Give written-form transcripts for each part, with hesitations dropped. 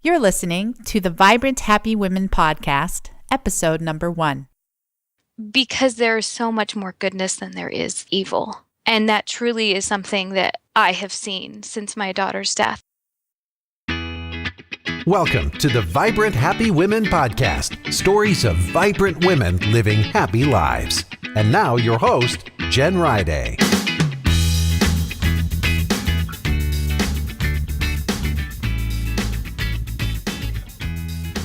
You're listening to the Vibrant Happy Women podcast, episode number 1. Because there is so much more goodness than there is evil. And that truly is something that I have seen since my daughter's death. Welcome to the Vibrant Happy Women podcast, stories of vibrant women living happy lives. And now your host, Jen Riday.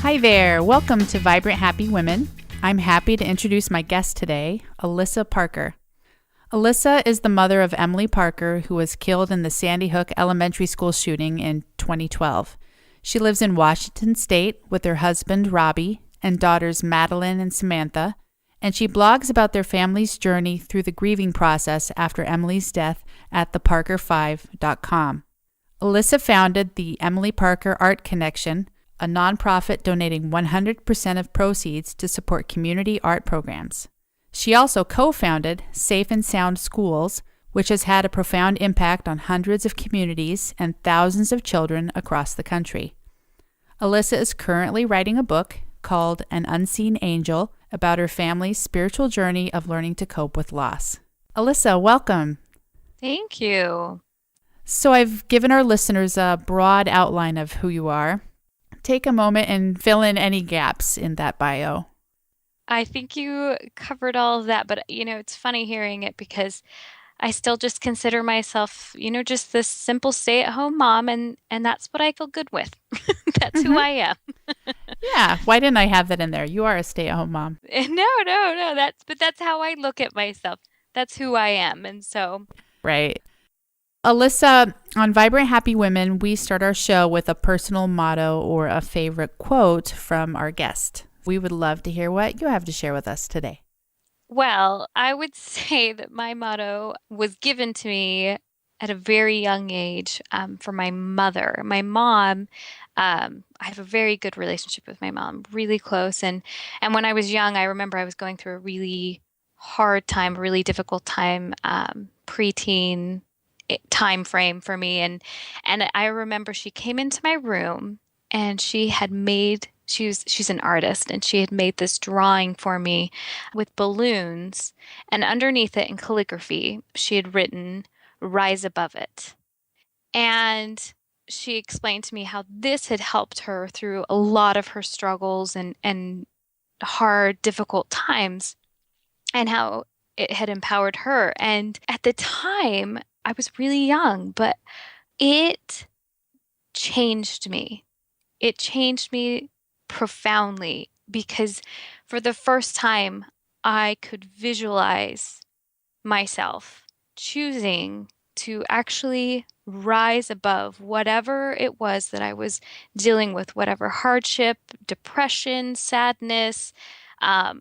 Hi there. Welcome to Vibrant Happy Women. I'm happy to introduce my guest today, Alissa Parker. Alissa is the mother of Emily Parker, who was killed in the Sandy Hook Elementary School shooting in 2012. She lives in Washington State with her husband, Robbie, and daughters Madeline and Samantha, and she blogs about their family's journey through the grieving process after Emily's death at theparker5.com. Alissa founded the Emily Parker Art Connection, a nonprofit donating 100% of proceeds to support community art programs. She also co-founded Safe and Sound Schools, which has had a profound impact on hundreds of communities and thousands of children across the country. Alissa is currently writing a book called An Unseen Angel about her family's spiritual journey of learning to cope with loss. Alissa, welcome. Thank you. So I've given our listeners a broad outline of who you are. Take a moment and fill in any gaps in that bio. I think you covered all of that, but it's funny hearing it because I still just consider myself, just this simple stay-at-home mom, and that's what I feel good with. That's who I am. Yeah, why didn't I have that in there? You are a stay-at-home mom. No. That's how I look at myself. That's who I am, and so. Right. Alissa, on Vibrant Happy Women, we start our show with a personal motto or a favorite quote from our guest. We would love to hear what you have to share with us today. Well, I would say that my motto was given to me at a very young age from my mother. My mom, I have a very good relationship with my mom, really close. And when I was young, I remember I was going through a really hard time, a really difficult time, preteen time frame for me. And I remember she came into my room and she's an artist, and she had made this drawing for me with balloons, and underneath it in calligraphy, she had written, "Rise above it." And she explained to me how this had helped her through a lot of her struggles and hard, difficult times, and how it had empowered her. And at the time, I was really young, but it changed me. It changed me profoundly because for the first time, I could visualize myself choosing to actually rise above whatever it was that I was dealing with, whatever hardship, depression, sadness,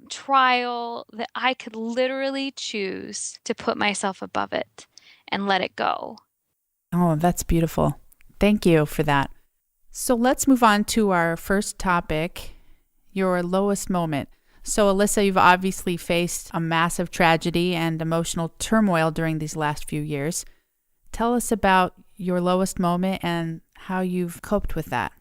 trial, that I could literally choose to put myself above it and let it go. Oh, that's beautiful. Thank you for that. So let's move on to our first topic, your lowest moment. So Alissa, you've obviously faced a massive tragedy and emotional turmoil during these last few years. Tell us about your lowest moment and how you've coped with that.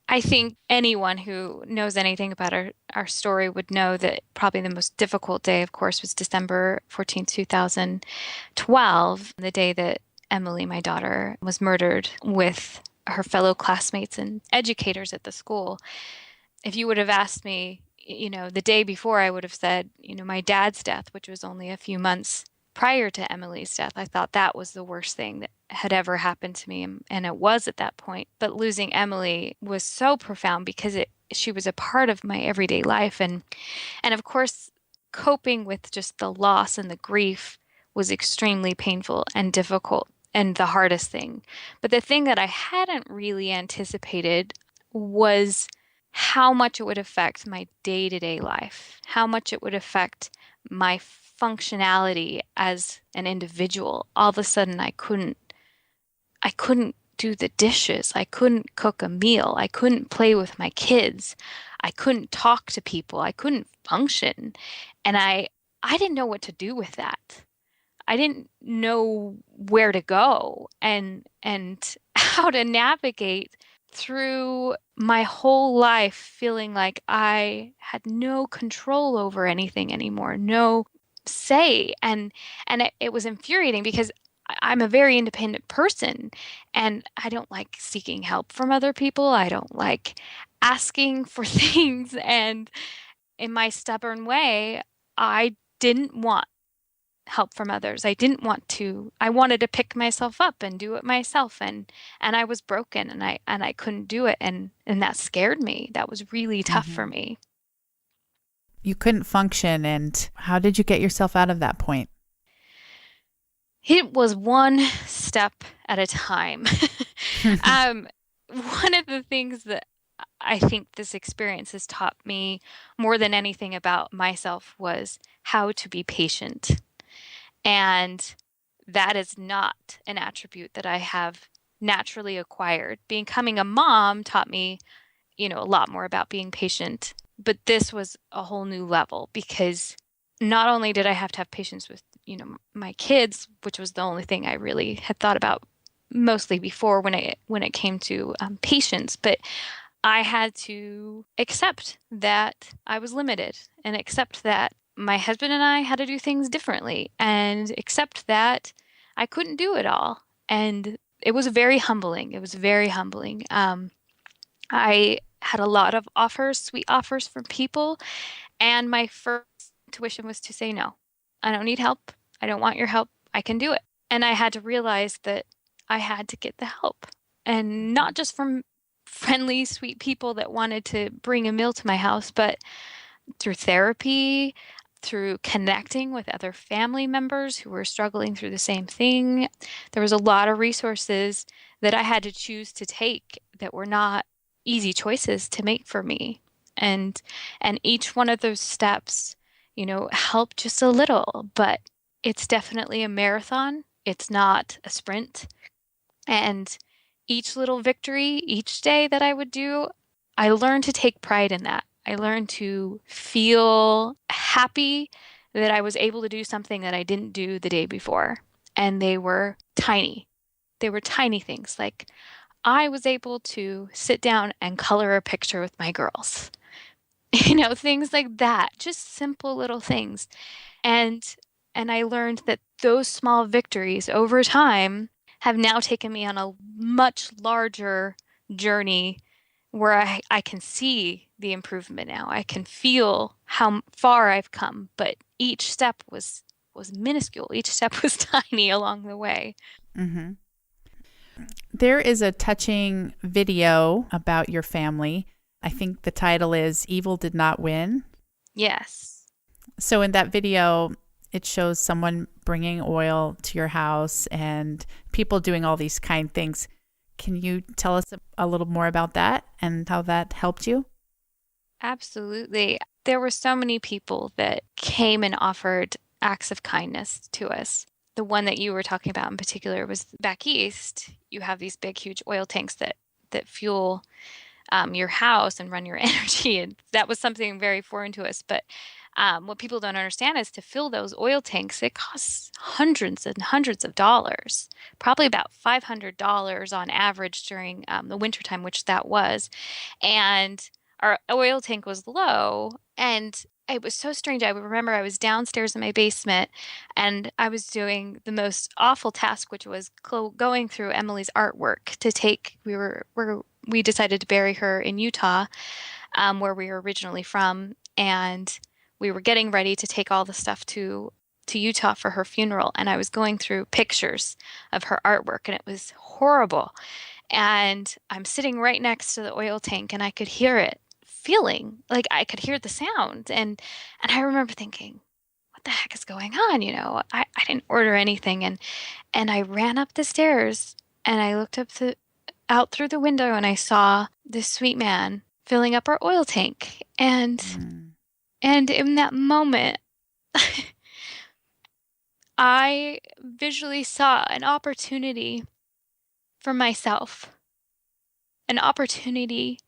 I think anyone who knows anything about our story would know that probably the most difficult day, of course, was December 14, 2012, the day that Emily, my daughter, was murdered with her fellow classmates and educators at the school. If you would have asked me, the day before, I would have said, my dad's death, which was only a few months prior to Emily's death. I thought that was the worst thing that had ever happened to me, and it was at that point. But losing Emily was so profound because she was a part of my everyday life, and of course, coping with just the loss and the grief was extremely painful and difficult and the hardest thing. But the thing that I hadn't really anticipated was how much it would affect my day-to-day life, how much it would affect my functionality as an individual. All of a sudden, I couldn't do the dishes. I couldn't cook a meal. I couldn't play with my kids. I couldn't talk to people. I couldn't function. And I didn't know what to do with that. I didn't know where to go and how to navigate through my whole life feeling like I had no control over anything anymore, no say. And it was infuriating because I'm a very independent person and I don't like seeking help from other people. I don't like asking for things. And in my stubborn way, I didn't want help from others. I wanted to pick myself up and do it myself, and I was broken, and I couldn't do it, and that scared me. That was really tough for Mhm. me. You couldn't function. And how did you get yourself out of that point? It was one step at a time. Um, One of the things that I think this experience has taught me more than anything about myself was how to be patient. And that is not an attribute that I have naturally acquired. Becoming a mom taught me, a lot more about being patient. But this was a whole new level because not only did I have to have patience with, my kids, which was the only thing I really had thought about mostly before when it came to patience, but I had to accept that I was limited and accept that my husband and I had to do things differently and accept that I couldn't do it all. And it was very humbling. It was very humbling. I had a lot of offers, sweet offers from people, and my first intuition was to say no. I don't need help. I don't want your help. I can do it. And I had to realize that I had to get the help. And not just from friendly, sweet people that wanted to bring a meal to my house, but through therapy, through connecting with other family members who were struggling through the same thing. There was a lot of resources that I had to choose to take that were not easy choices to make for me. And each one of those steps, helped just a little, but it's definitely a marathon. It's not a sprint. And each little victory, each day that I would do, I learned to take pride in that. I learned to feel happy that I was able to do something that I didn't do the day before. And they were tiny. They were tiny things. Like I was able to sit down and color a picture with my girls. Things like that. Just simple little things. And I learned that those small victories over time have now taken me on a much larger journey where I can see the improvement now. I can feel how far I've come, but each step was minuscule. Each step was tiny along the way. Mm-hmm. There is a touching video about your family. I think the title is Evil Did Not Win. Yes. So in that video, it shows someone bringing oil to your house and people doing all these kind things. Can you tell us a little more about that and how that helped you? Absolutely. There were so many people that came and offered acts of kindness to us. The one that you were talking about in particular was back east. You have these big, huge oil tanks that fuel your house and run your energy. And that was something very foreign to us. But what people don't understand is to fill those oil tanks, it costs hundreds and hundreds of dollars, probably about $500 on average during the wintertime, which that was. And our oil tank was low. And it was so strange. I remember I was downstairs in my basement and I was doing the most awful task, which was going through Emily's artwork to take. We decided to bury her in Utah, where we were originally from, and we were getting ready to take all the stuff to Utah for her funeral. And I was going through pictures of her artwork, and it was horrible. And I'm sitting right next to the oil tank, and I could hear it feeling like I could hear the sound. And I remember thinking, what the heck is going on? I didn't order anything. And I ran up the stairs and I looked out through the window and I saw this sweet man filling up our oil tank. And in that moment, I visually saw an opportunity for myself, an opportunity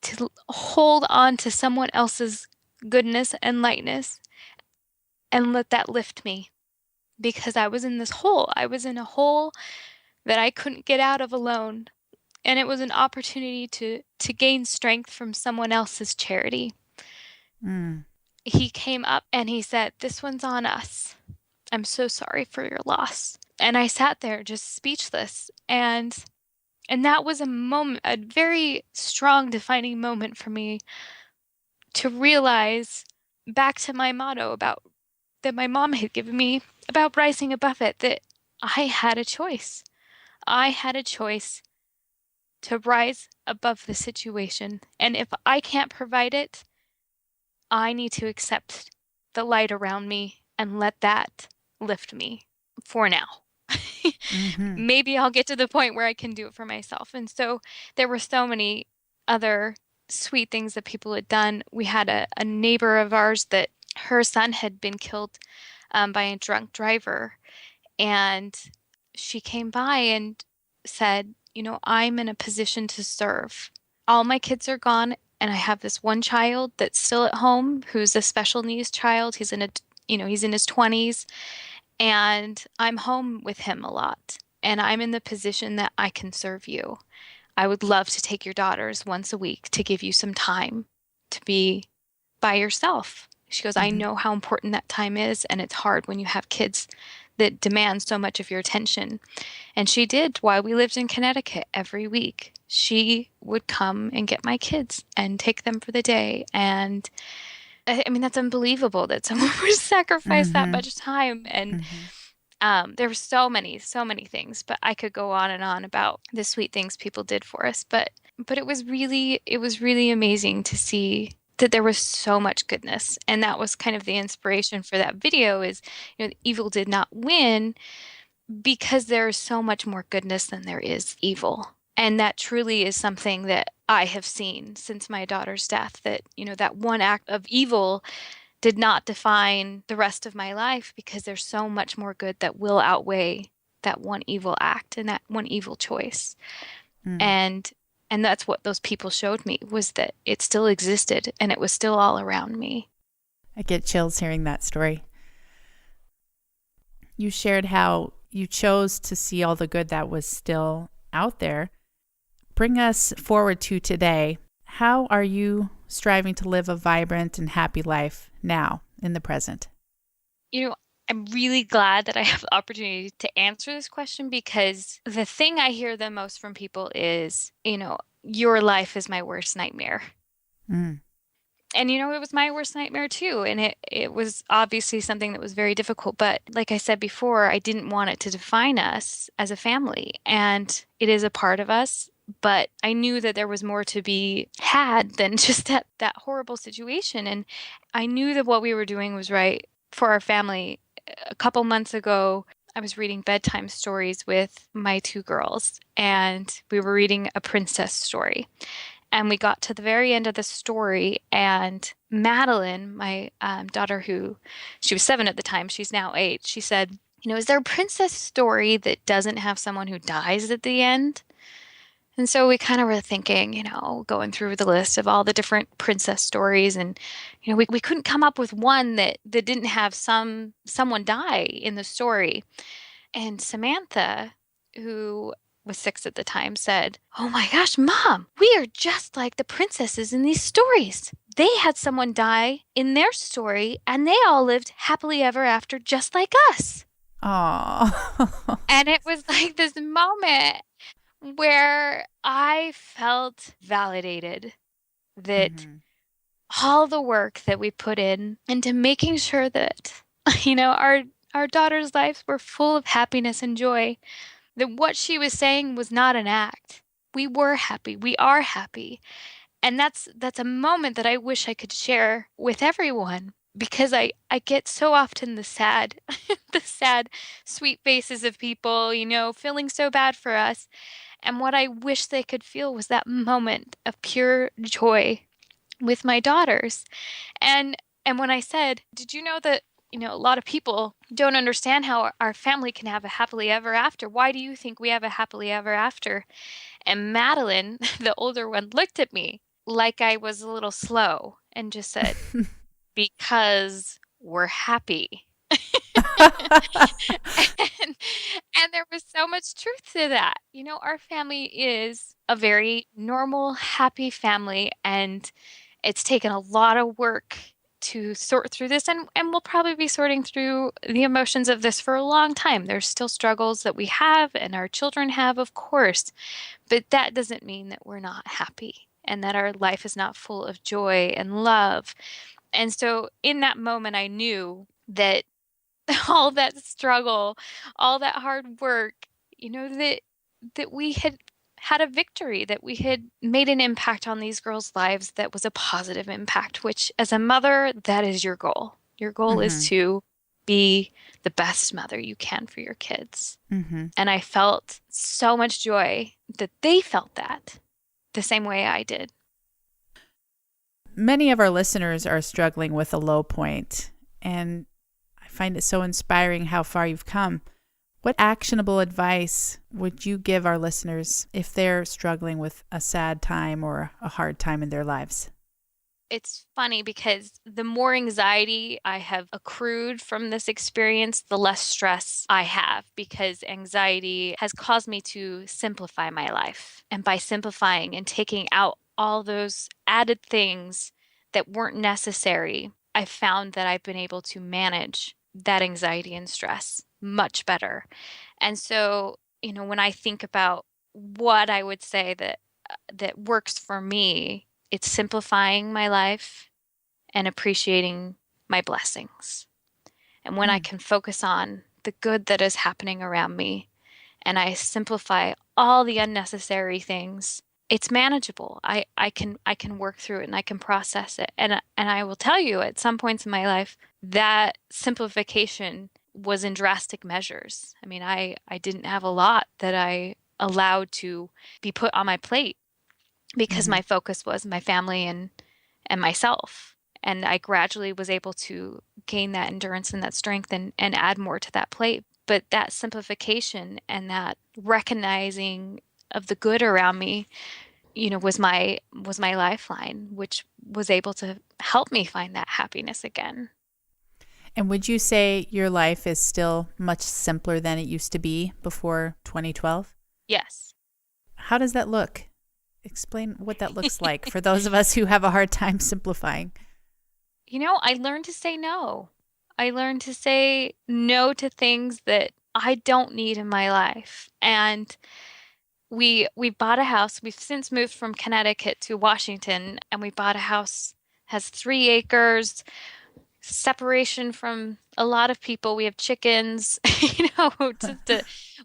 to hold on to someone else's goodness and lightness and let that lift me, because I was in this hole. I was in a hole that I couldn't get out of alone. and it was an opportunity to gain strength from someone else's charity. Mm. He came up and he said, "This one's on us. I'm so sorry for your loss." And I sat there just speechless. And that was a moment, a very strong defining moment for me to realize, back to my motto about that my mom had given me about rising above it, that I had a choice. I had a choice to rise above the situation. And if I can't provide it, I need to accept the light around me and let that lift me for now. Mm-hmm. Maybe I'll get to the point where I can do it for myself. And so there were so many other sweet things that people had done. We had a neighbor of ours that her son had been killed by a drunk driver. And she came by and said, "I'm in a position to serve. All my kids are gone, and I have this one child that's still at home who's a special needs child. He's in his 20s, and I'm home with him a lot. And I'm in the position that I can serve you. I would love to take your daughters once a week to give you some time to be by yourself." She goes, "I Mm-hmm. know how important that time is, and it's hard when you have kids that demand so much of your attention." And she did while we lived in Connecticut every week. She would come and get my kids and take them for the day. And I mean, that's unbelievable that someone would sacrifice that Mm-hmm. much time. And there were so many things, but I could go on and on about the sweet things people did for us. But it was really amazing to see that there was so much goodness. And that was kind of the inspiration for that video is, evil did not win because there is so much more goodness than there is evil. And that truly is something that I have seen since my daughter's death, that, that one act of evil did not define the rest of my life, because there's so much more good that will outweigh that one evil act and that one evil choice. Mm. And that's what those people showed me, was that it still existed and it was still all around me. I get chills hearing that story. You shared how you chose to see all the good that was still out there. Bring us forward to today. How are you striving to live a vibrant and happy life now in the present? I'm really glad that I have the opportunity to answer this question, because the thing I hear the most from people is, your life is my worst nightmare. Mm. And, it was my worst nightmare too. And it was obviously something that was very difficult. But like I said before, I didn't want it to define us as a family. And it is a part of us. But I knew that there was more to be had than just that horrible situation. And I knew that what we were doing was right for our family. A couple months ago, I was reading bedtime stories with my two girls, and we were reading a princess story. And we got to the very end of the story, and Madeline, my daughter, she was 7 at the time, she's now 8, she said, "Is there a princess story that doesn't have someone who dies at the end?" And so we kind of were thinking, going through the list of all the different princess stories, and we couldn't come up with one that didn't have someone die in the story. And Samantha, who was 6 at the time, said, "Oh my gosh, Mom, we are just like the princesses in these stories. They had someone die in their story, and they all lived happily ever after, just like us." Aww. And it was like this moment where I felt validated that Mm-hmm. all the work that we put in into making sure that, our daughters' lives were full of happiness and joy, that what she was saying was not an act. We were happy. We are happy. And that's a moment that I wish I could share with everyone, because I get so often the sad, the sad, sweet faces of people, feeling so bad for us. And what I wish they could feel was that moment of pure joy with my daughters. And when I said, "Did you know that, a lot of people don't understand how our family can have a happily ever after. Why do you think we have a happily ever after?" And Madeline, the older one, looked at me like I was a little slow and just said, "Because we're happy." And, and there was so much truth to that. Our family is a very normal, happy family, and it's taken a lot of work to sort through this, and we'll probably be sorting through the emotions of this for a long time. There's still struggles that we have and our children have, of course, but that doesn't mean that we're not happy and that our life is not full of joy and love. And so in that moment, I knew that all that struggle, all that hard work, that we had a victory, that we had made an impact on these girls' lives that was a positive impact, which as a mother, that is your goal. Your goal is to be the best mother you can for your kids. And I felt so much joy that they felt that the same way I did. Many of our listeners are struggling with a low point, and I find it so inspiring how far you've come. What actionable advice would you give our listeners if they're struggling with a sad time or a hard time in their lives? It's funny because the more anxiety I have accrued from this experience, the less stress I have, because anxiety has caused me to simplify my life. And by simplifying and taking out all those added things that weren't necessary, I found that I've been able to manage that anxiety and stress much better. And so, when I think about what I would say that works for me, it's simplifying my life and appreciating my blessings. And when I can focus on the good that is happening around me and I simplify all the unnecessary things, it's manageable. I can work through it and I can process it. And I will tell you, at some points in my life, that simplification was in drastic measures. I mean, I didn't have a lot that I allowed to be put on my plate because my focus was my family and myself. And I gradually was able to gain that endurance and that strength and add more to that plate. But that simplification and that recognizing of the good around me, was my lifeline, which was able to help me find that happiness again. And would you say your life is still much simpler than it used to be before 2012? Yes. How does that look? Explain what that looks like for those of us who have a hard time simplifying. I learned to say no. I learned to say no to things that I don't need in my life. And we bought a house. We've since moved from Connecticut to Washington, and we bought a house, has 3 acres, separation from a lot of people. We have chickens,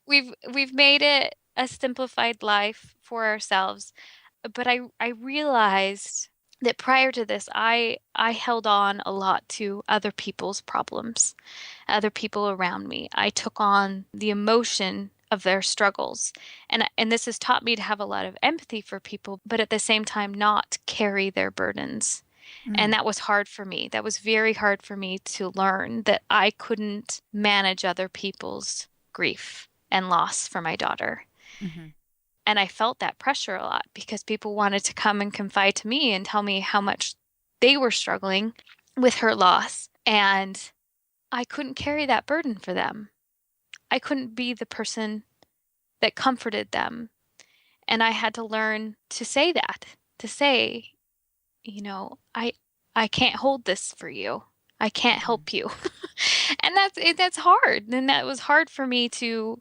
we've made it a simplified life for ourselves. But I realized that prior to this, I held on a lot to other people's problems, other people around me. I took on the emotion of their struggles. And this has taught me to have a lot of empathy for people, but at the same time, not carry their burdens. And that was hard for me. That was very hard for me to learn, that I couldn't manage other people's grief and loss for my daughter. And I felt that pressure a lot because people wanted to come and confide to me and tell me how much they were struggling with her loss. And I couldn't carry that burden for them. I couldn't be the person that comforted them. And I had to learn to say that, to say, I can't hold this for you. I can't help you. And that's hard. And that was hard for me to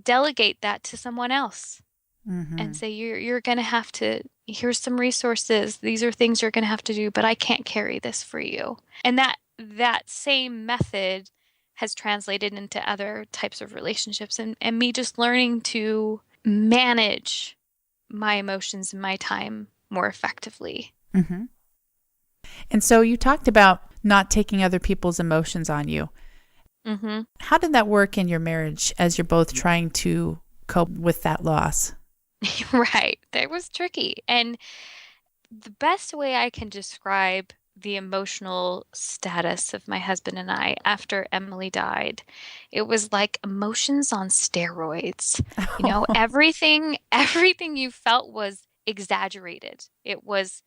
delegate that to someone else. And say, you're going to have to, here's some resources. These are things you're going to have to do, but I can't carry this for you. And that same method has translated into other types of relationships, and me just learning to manage my emotions and my time more effectively. And so you talked about not taking other people's emotions on you. How did that work in your marriage as you're both trying to cope with that loss? Right. That was tricky. And the best way I can describe the emotional status of my husband and I after Emily died, it was like emotions on steroids. Everything you felt was exaggerated. It was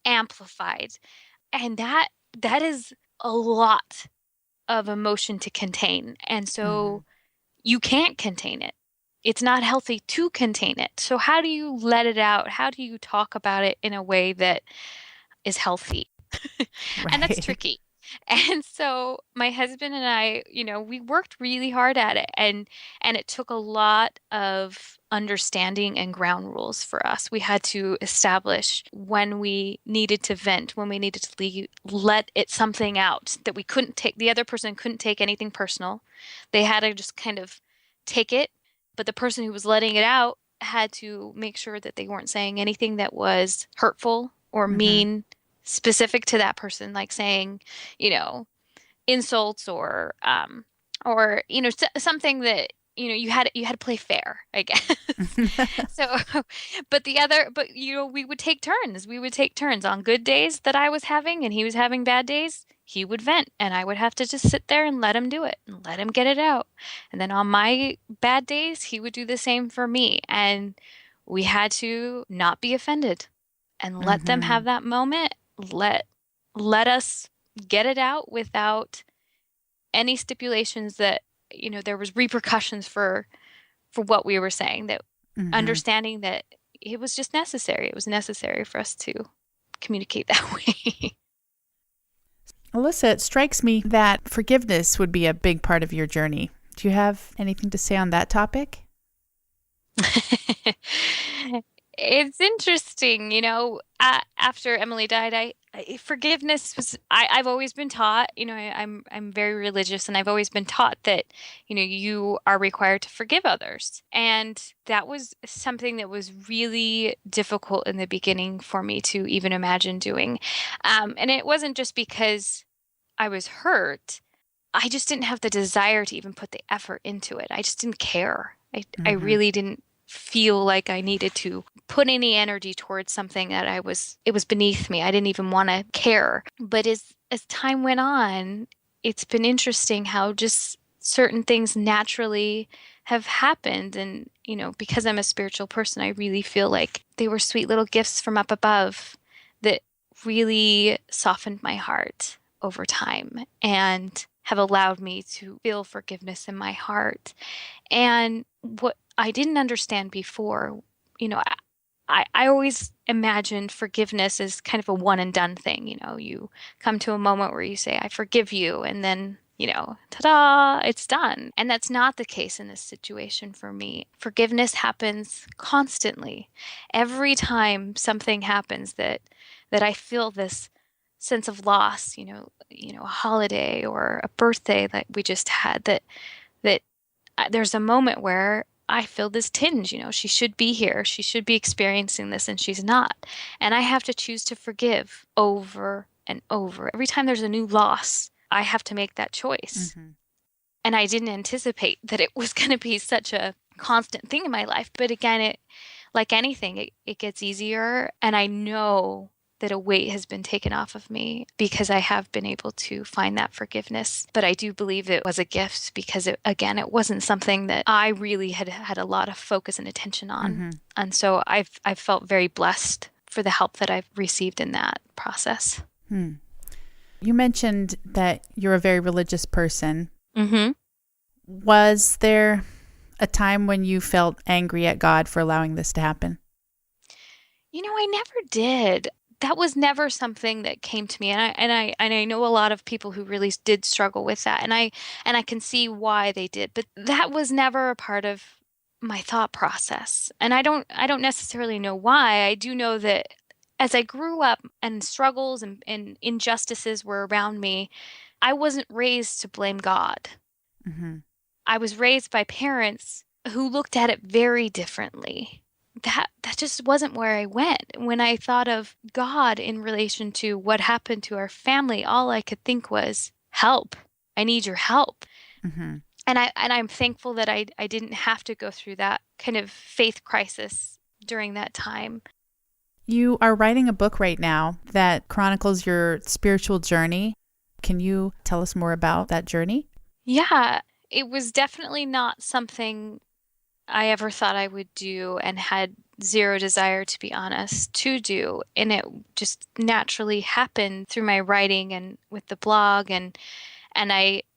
amplified. And that is a lot of emotion to contain. And Mm-hmm. so you can't contain it. It's not healthy to contain it. So how do you let it out? How do you talk about it in a way that is healthy? And that's Right. tricky. And so my husband and I, we worked really hard at it, and it took a lot of understanding and ground rules for us. We had to establish when we needed to vent, when we needed to let it something out that we couldn't take, the other person couldn't take anything personal. They had to just kind of take it, but the person who was letting it out had to make sure that they weren't saying anything that was hurtful or Mm-hmm. mean specific to that person, like saying, you know, insults or something that you had to play fair, I guess. So, but we would take turns. We would take turns on good days that I was having and he was having bad days. He would vent and I would have to just sit there and let him do it and let him get it out. And then on my bad days, he would do the same for me. And we had to not be offended and let them Mm-hmm. have that moment. Let us get it out without any stipulations that there was repercussions for what we were saying, that Mm-hmm. understanding that it was just necessary. It was necessary for us to communicate that way. Alissa, it strikes me that forgiveness would be a big part of your journey. Do you have anything to say on that topic? It's interesting, after Emily died, forgiveness was, I've always been taught, I'm very religious, and I've always been taught that, you are required to forgive others. And that was something that was really difficult in the beginning for me to even imagine doing. And it wasn't just because I was hurt. I just didn't have the desire to even put the effort into it. I just didn't care. I Mm-hmm. really didn't feel like I needed to put any energy towards something that it was beneath me. I didn't even want to care. But as time went on, it's been interesting how just certain things naturally have happened. And, because I'm a spiritual person, I really feel like they were sweet little gifts from up above that really softened my heart over time and have allowed me to feel forgiveness in my heart. And what I didn't understand before, I always imagined forgiveness as kind of a one and done thing. You come to a moment where you say, I forgive you, and then, ta-da, it's done. And that's not the case in this situation for me. Forgiveness happens constantly. Every time something happens that I feel this sense of loss, a holiday or a birthday that we just had, that there's a moment where I feel this tinge, she should be here. She should be experiencing this and she's not. And I have to choose to forgive over and over. Every time there's a new loss, I have to make that choice. Mm-hmm. And I didn't anticipate that it was going to be such a constant thing in my life. But again, like anything, it gets easier. And I know that a weight has been taken off of me because I have been able to find that forgiveness. But I do believe it was a gift because it wasn't something that I really had a lot of focus and attention on. Mm-hmm. And so I've felt very blessed for the help that I've received in that process. Hmm. You mentioned that you're a very religious person. Mm-hmm. Was there a time when you felt angry at God for allowing this to happen? I never did. That was never something that came to me, and I know a lot of people who really did struggle with that, and I can see why they did, but that was never a part of my thought process, and I don't necessarily know why. I do know that as I grew up and struggles and injustices were around me, I wasn't raised to blame God. Mm-hmm. I was raised by parents who looked at it very differently. That just wasn't where I went. When I thought of God in relation to what happened to our family, all I could think was, help. I need your help. Mm-hmm. And I'm thankful that I didn't have to go through that kind of faith crisis during that time. You are writing a book right now that chronicles your spiritual journey. Can you tell us more about that journey? Yeah, it was definitely not something I ever thought I would do and had zero desire, to be honest, to do. And it just naturally happened through my writing and with the blog. And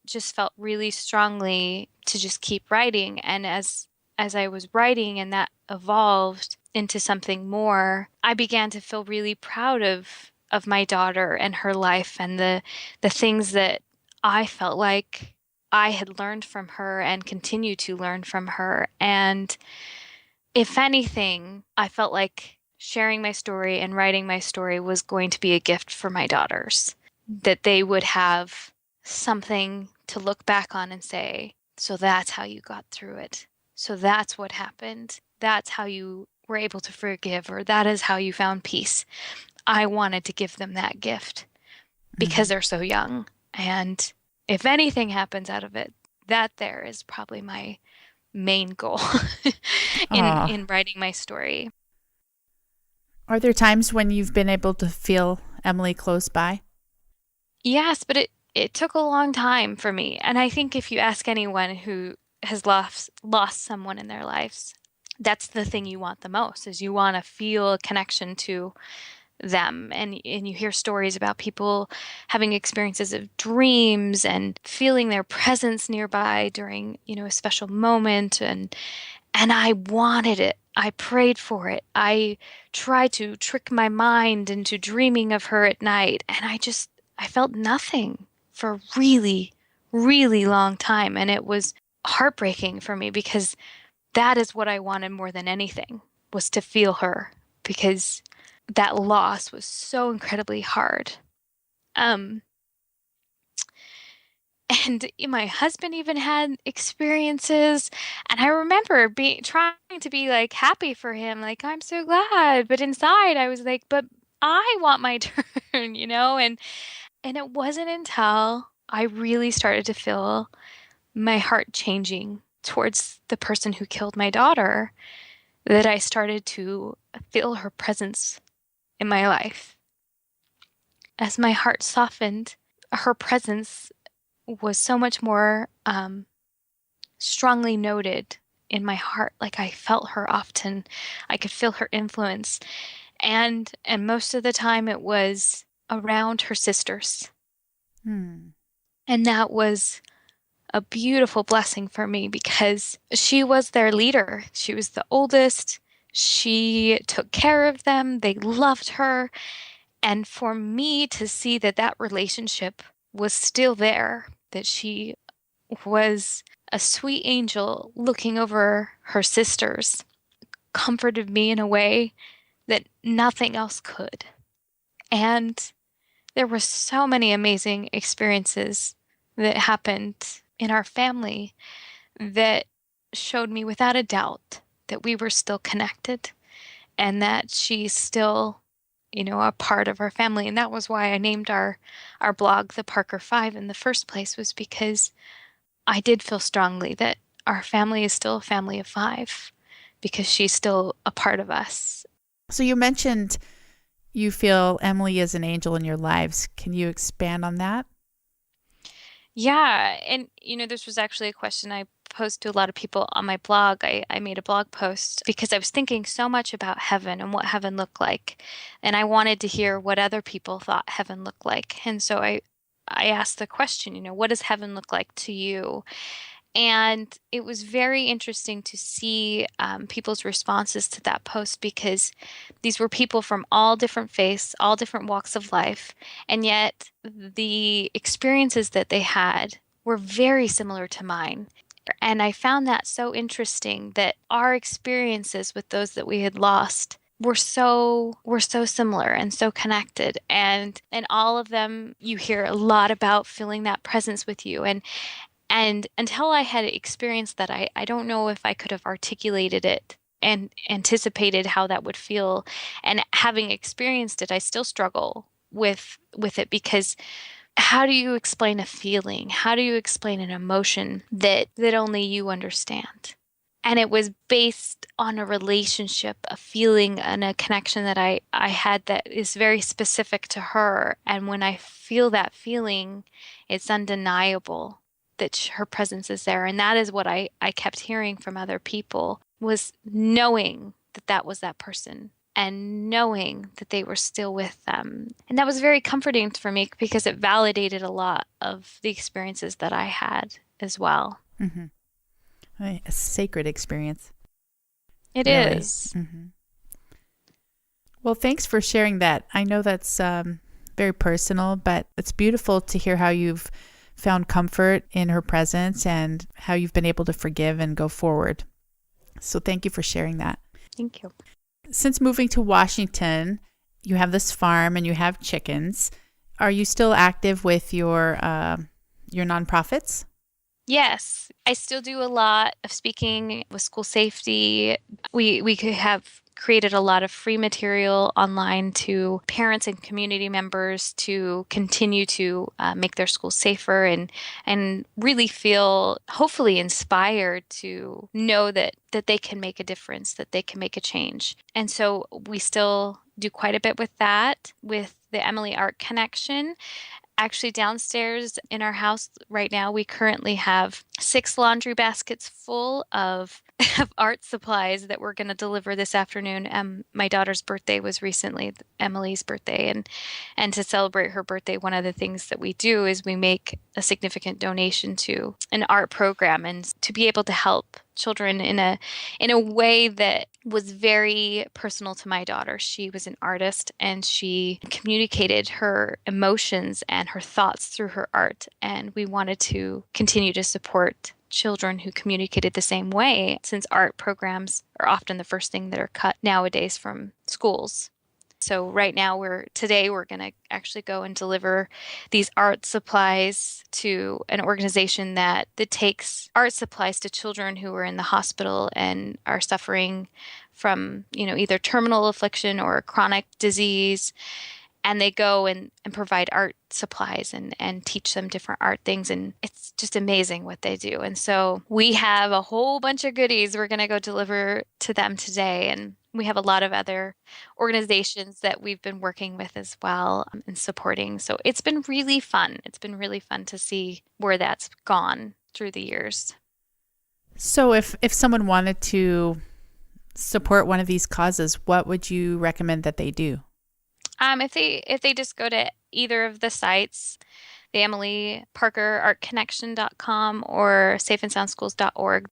just felt really strongly to just keep writing. And as I was writing and that evolved into something more, I began to feel really proud of my daughter and her life and the things that I felt like I had learned from her and continue to learn from her. And if anything, I felt like sharing my story and writing my story was going to be a gift for my daughters, that they would have something to look back on and say, so that's how you got through it. So that's what happened. That's how you were able to forgive, or that is how you found peace. I wanted to give them that gift because they're so young. And if anything happens out of it, that there is probably my main goal in writing my story. Are there times when you've been able to feel Emily close by? Yes, but it took a long time for me. And I think if you ask anyone who has lost someone in their lives, that's the thing you want the most, is you want to feel a connection to them. And you hear stories about people having experiences of dreams and feeling their presence nearby during, a special moment. And I wanted it. I prayed for it. I tried to trick my mind into dreaming of her at night. And I felt nothing for a really, really long time. And it was heartbreaking for me because that is what I wanted more than anything, was to feel her, because that loss was so incredibly hard. And my husband even had experiences, and I remember trying to be like happy for him, like, I'm so glad, but inside I was like, but I want my turn, and it wasn't until I really started to feel my heart changing towards the person who killed my daughter that I started to feel her presence in my life. As my heart softened, her presence was so much more strongly noted in my heart. Like, I felt her often. I could feel her influence. And most of the time it was around her sisters. And that was a beautiful blessing for me because she was their leader. She was the oldest. She took care of them. They loved her. And for me to see that relationship was still there, that she was a sweet angel looking over her sisters, comforted me in a way that nothing else could. And there were so many amazing experiences that happened in our family that showed me without a doubt that we were still connected and that she's still, a part of our family. And that was why I named our blog The Parker Five in the first place, was because I did feel strongly that our family is still a family of five because she's still a part of us. So you mentioned you feel Emily is an angel in your lives. Can you expand on that? Yeah. And, this was actually a question I posed to a lot of people on my blog. I made a blog post because I was thinking so much about heaven and what heaven looked like. And I wanted to hear what other people thought heaven looked like. And so I asked the question, what does heaven look like to you? And it was very interesting to see people's responses to that post, because these were people from all different faiths, all different walks of life. And yet the experiences that they had were very similar to mine. And I found that so interesting, that our experiences with those that we had lost were so similar and so connected. And all of them, you hear a lot about feeling that presence with you. And until I had experienced that, I don't know if I could have articulated it and anticipated how that would feel. And having experienced it, I still struggle with it, because how do you explain a feeling? How do you explain an emotion that only you understand? And it was based on a relationship, a feeling, and a connection that I had that is very specific to her. And when I feel that feeling, it's undeniable that her presence is there. And that is what I kept hearing from other people, was knowing that was that person and knowing that they were still with them. And that was very comforting for me because it validated a lot of the experiences that I had as well. Mm-hmm. A sacred experience. It really is. Mm-hmm. Well, thanks for sharing that. I know that's very personal, but it's beautiful to hear how you've found comfort in her presence and how you've been able to forgive and go forward. So thank you for sharing that. Thank you. Since moving to Washington, you have this farm and you have chickens. Are you still active with your nonprofits? Yes, I still do a lot of speaking with school safety. We could have created a lot of free material online to parents and community members to continue to make their schools safer and really feel hopefully inspired to know that they can make a difference, that they can make a change. And so we still do quite a bit with that, with the Emily Art Connection. Actually, downstairs in our house right now, we currently have 6 laundry baskets full of art supplies that we're going to deliver this afternoon. My daughter's birthday was recently, Emily's birthday, and to celebrate her birthday, one of the things that we do is we make a significant donation to an art program, and to be able to help children in a way that was very personal to my daughter. She was an artist and she communicated her emotions and her thoughts through her art, and we wanted to continue to support children who communicated the same way, since art programs are often the first thing that are cut nowadays from schools. So right now today we're going to actually go and deliver these art supplies to an organization that takes art supplies to children who are in the hospital and are suffering from, either terminal affliction or chronic disease. And they go and provide art supplies and teach them different art things. And it's just amazing what they do. And so we have a whole bunch of goodies we're going to go deliver to them today. And we have a lot of other organizations that we've been working with as well and supporting. So it's been really fun. It's been really fun to see where that's gone through the years. So if someone wanted to support one of these causes, what would you recommend that they do? If they just go to either of the sites, the EmilyParkerArtConnection.com or safeandsoundschools.org.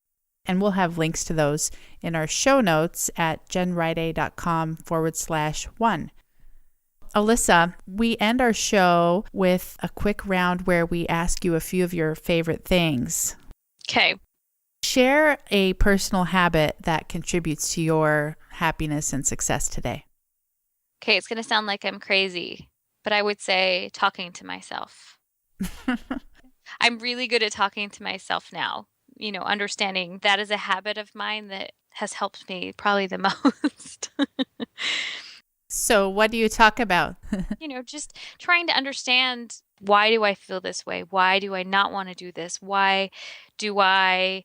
And we'll have links to those in our show notes at jenriday.com/1. Alissa, we end our show with a quick round where we ask you a few of your favorite things. Okay. Share a personal habit that contributes to your happiness and success today. Okay, it's going to sound like I'm crazy, but I would say talking to myself. I'm really good at talking to myself now, understanding that is a habit of mine that has helped me probably the most. So what do you talk about? Just trying to understand, why do I feel this way? Why do I not want to do this? Why do I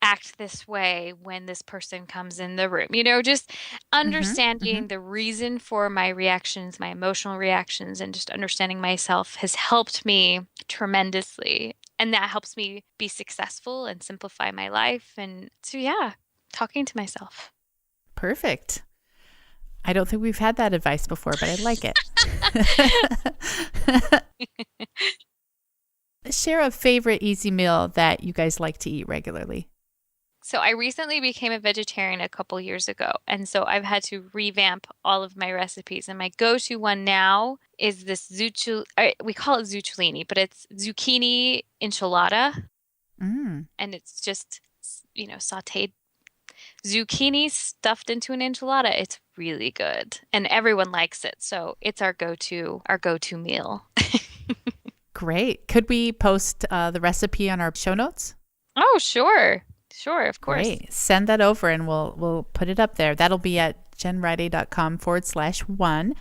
act this way when this person comes in the room? Just understanding the reason for my reactions, my emotional reactions, and just understanding myself has helped me tremendously. And that helps me be successful and simplify my life. And so, yeah, talking to myself. Perfect. I don't think we've had that advice before, but I like it. Share a favorite easy meal that you guys like to eat regularly. So I recently became a vegetarian a couple years ago, and so I've had to revamp all of my recipes. And my go-to one now is this we call it zucchini, but it's zucchini enchilada. And it's just, sautéed zucchini stuffed into an enchilada. It's really good, and everyone likes it. So it's our go-to meal. Great. Could we post the recipe on our show notes? Oh, sure. Sure, of course. Great. Send that over and we'll put it up there. That'll be at jenriday.com/1.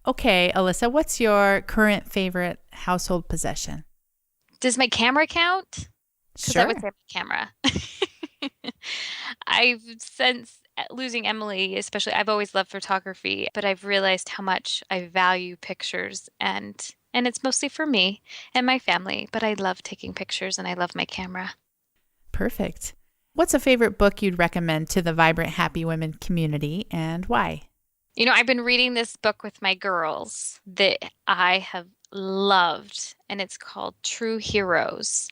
Okay, Alissa, what's your current favorite household possession? Does my camera count? Sure. I would say my camera. Since losing Emily, especially, I've always loved photography, but I've realized how much I value pictures, and it's mostly for me and my family, but I love taking pictures and I love my camera. Perfect. What's a favorite book you'd recommend to the Vibrant Happy Women community and why? I've been reading this book with my girls that I have loved, and it's called True Heroes.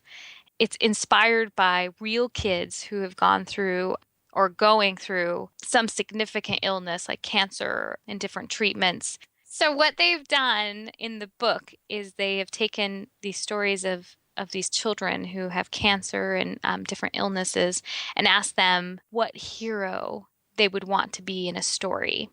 It's inspired by real kids who have gone through or going through some significant illness like cancer and different treatments. So what they've done in the book is they have taken these stories of these children who have cancer and different illnesses and asked them what hero they would want to be in a story.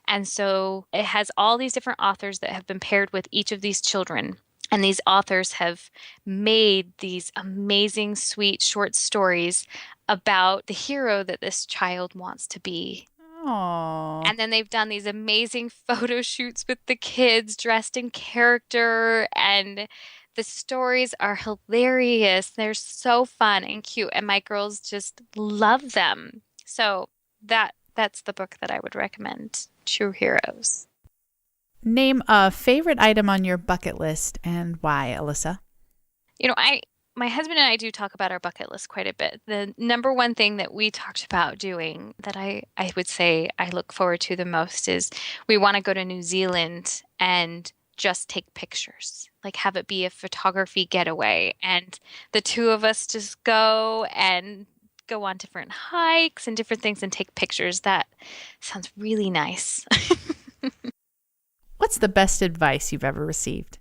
And so it has all these different authors that have been paired with each of these children. And these authors have made these amazing, sweet, short stories about the hero that this child wants to be. Oh. And then they've done these amazing photo shoots with the kids dressed in character, and the stories are hilarious. They're so fun and cute, and my girls just love them. So that's the book that I would recommend, True Heroes. Name a favorite item on your bucket list and why, Alissa? My husband and I do talk about our bucket list quite a bit. The number one thing that we talked about doing that I would say I look forward to the most is we want to go to New Zealand and just take pictures, like have it be a photography getaway. And the two of us just go on different hikes and different things and take pictures. That sounds really nice. What's the best advice you've ever received?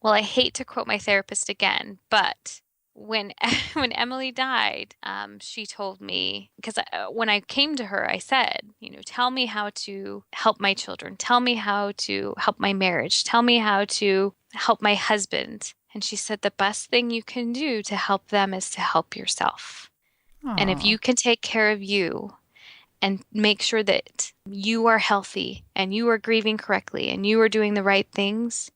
Well, I hate to quote my therapist again, but when Emily died, she told me, because when I came to her, I said, tell me how to help my children. Tell me how to help my marriage. Tell me how to help my husband. And she said, the best thing you can do to help them is to help yourself. Aww. And if you can take care of you and make sure that you are healthy and you are grieving correctly and you are doing the right things,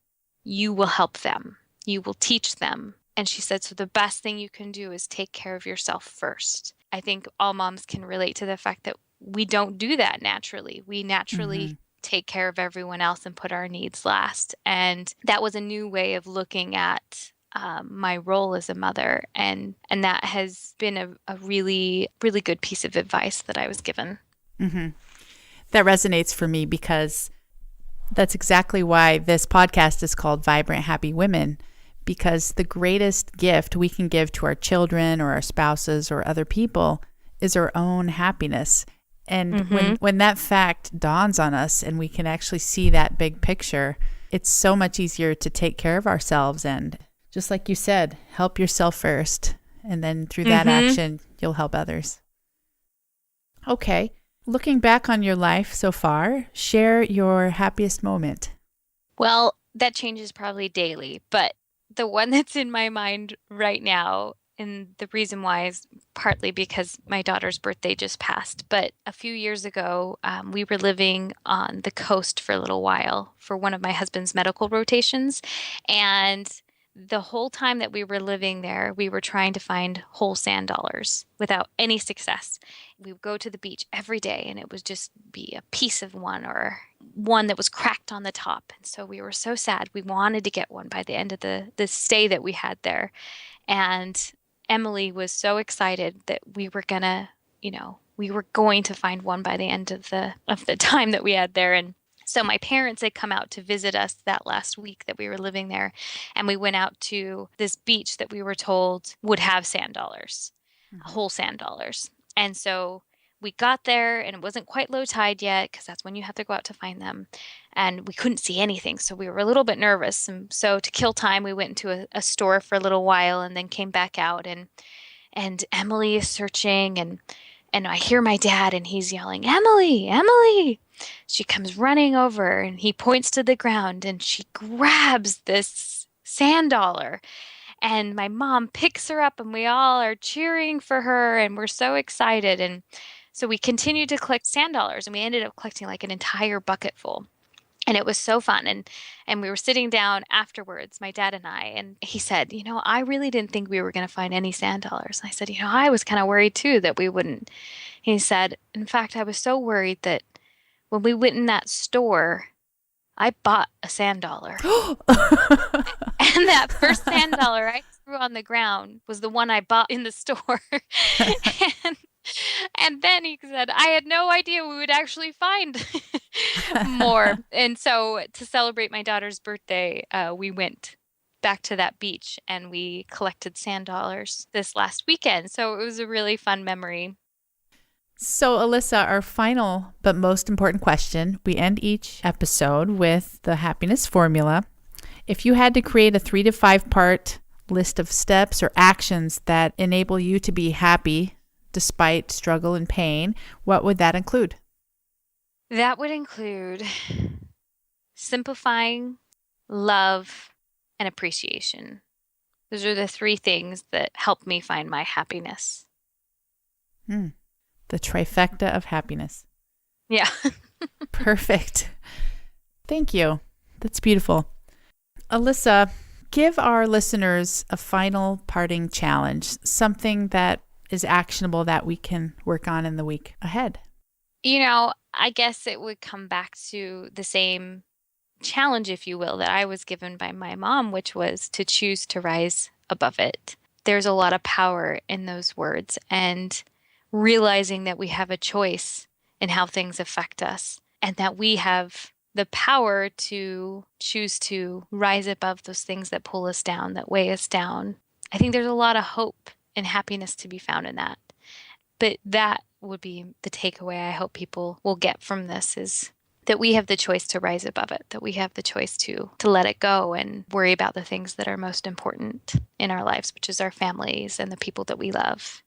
you will help them. You will teach them. And she said, so the best thing you can do is take care of yourself first. I think all moms can relate to the fact that we don't do that naturally. We naturally take care of everyone else and put our needs last. And that was a new way of looking at my role as a mother. And that has been a really, really good piece of advice that I was given. Mm-hmm. That resonates for me because that's exactly why this podcast is called Vibrant Happy Women, because the greatest gift we can give to our children or our spouses or other people is our own happiness. And when that fact dawns on us and we can actually see that big picture, it's so much easier to take care of ourselves and, just like you said, help yourself first. And then through that action, you'll help others. Okay. Looking back on your life so far, share your happiest moment. Well, that changes probably daily, but the one that's in my mind right now, and the reason why is partly because my daughter's birthday just passed, but a few years ago, we were living on the coast for a little while for one of my husband's medical rotations, and the whole time that we were living there, we were trying to find whole sand dollars without any success. We would go to the beach every day and it would just be a piece of one or one that was cracked on the top. And so we were so sad. We wanted to get one by the end of the stay that we had there. And Emily was so excited that we were going to find one by the end of the time that we had there. And so my parents had come out to visit us that last week that we were living there, and we went out to this beach that we were told would have sand dollars, whole sand dollars. And so we got there, and it wasn't quite low tide yet because that's when you have to go out to find them, and we couldn't see anything. So we were a little bit nervous. And so to kill time, we went into a store for a little while and then came back out, and Emily is searching, and I hear my dad, and he's yelling, "Emily, Emily!" She comes running over, and he points to the ground, and she grabs this sand dollar. And my mom picks her up, and we all are cheering for her, and we're so excited. And so we continued to collect sand dollars, and we ended up collecting like an entire bucket full. And it was so fun. And we were sitting down afterwards, my dad and I, and he said, I really didn't think we were going to find any sand dollars. And I said, I was kind of worried too that we wouldn't. He said, in fact, I was so worried that when we went in that store, I bought a sand dollar. And that first sand dollar I threw on the ground was the one I bought in the store. And then he said, I had no idea we would actually find more. And so to celebrate my daughter's birthday, we went back to that beach and we collected sand dollars this last weekend. So it was a really fun memory. So, Alissa, our final but most important question, we end each episode with the happiness formula. If you had to create a 3 to 5 part list of steps or actions that enable you to be happy despite struggle and pain, what would that include? That would include simplifying, love, and appreciation. Those are the 3 things that help me find my happiness. The trifecta of happiness. Yeah. Perfect. Thank you. That's beautiful. Alissa, give our listeners a final parting challenge, something that is actionable that we can work on in the week ahead. I guess it would come back to the same challenge, if you will, that I was given by my mom, which was to choose to rise above it. There's a lot of power in those words, and realizing that we have a choice in how things affect us and that we have the power to choose to rise above those things that pull us down, that weigh us down. I think there's a lot of hope and happiness to be found in that. But that would be the takeaway I hope people will get from this, is that we have the choice to rise above it, that we have the choice to let it go and worry about the things that are most important in our lives, which is our families and the people that we love.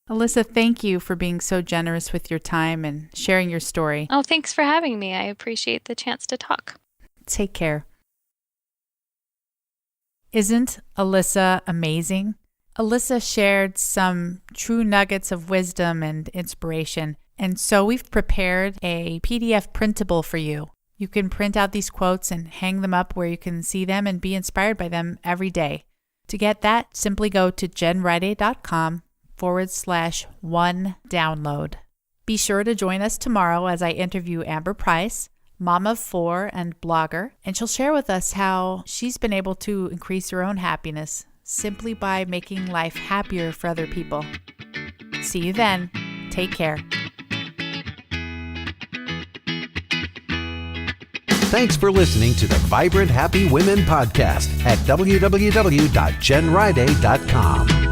Alissa, thank you for being so generous with your time and sharing your story. Oh, thanks for having me. I appreciate the chance to talk. Take care. Isn't Alissa amazing? Alissa shared some true nuggets of wisdom and inspiration, and so we've prepared a PDF printable for you. You can print out these quotes and hang them up where you can see them and be inspired by them every day. To get that, simply go to jenriday.com/one download. Be sure to join us tomorrow as I interview Amber Price, mom of 4 and blogger, and she'll share with us how she's been able to increase her own happiness simply by making life happier for other people. See you then. Take care. Thanks for listening to the Vibrant Happy Women podcast at www.jenriday.com.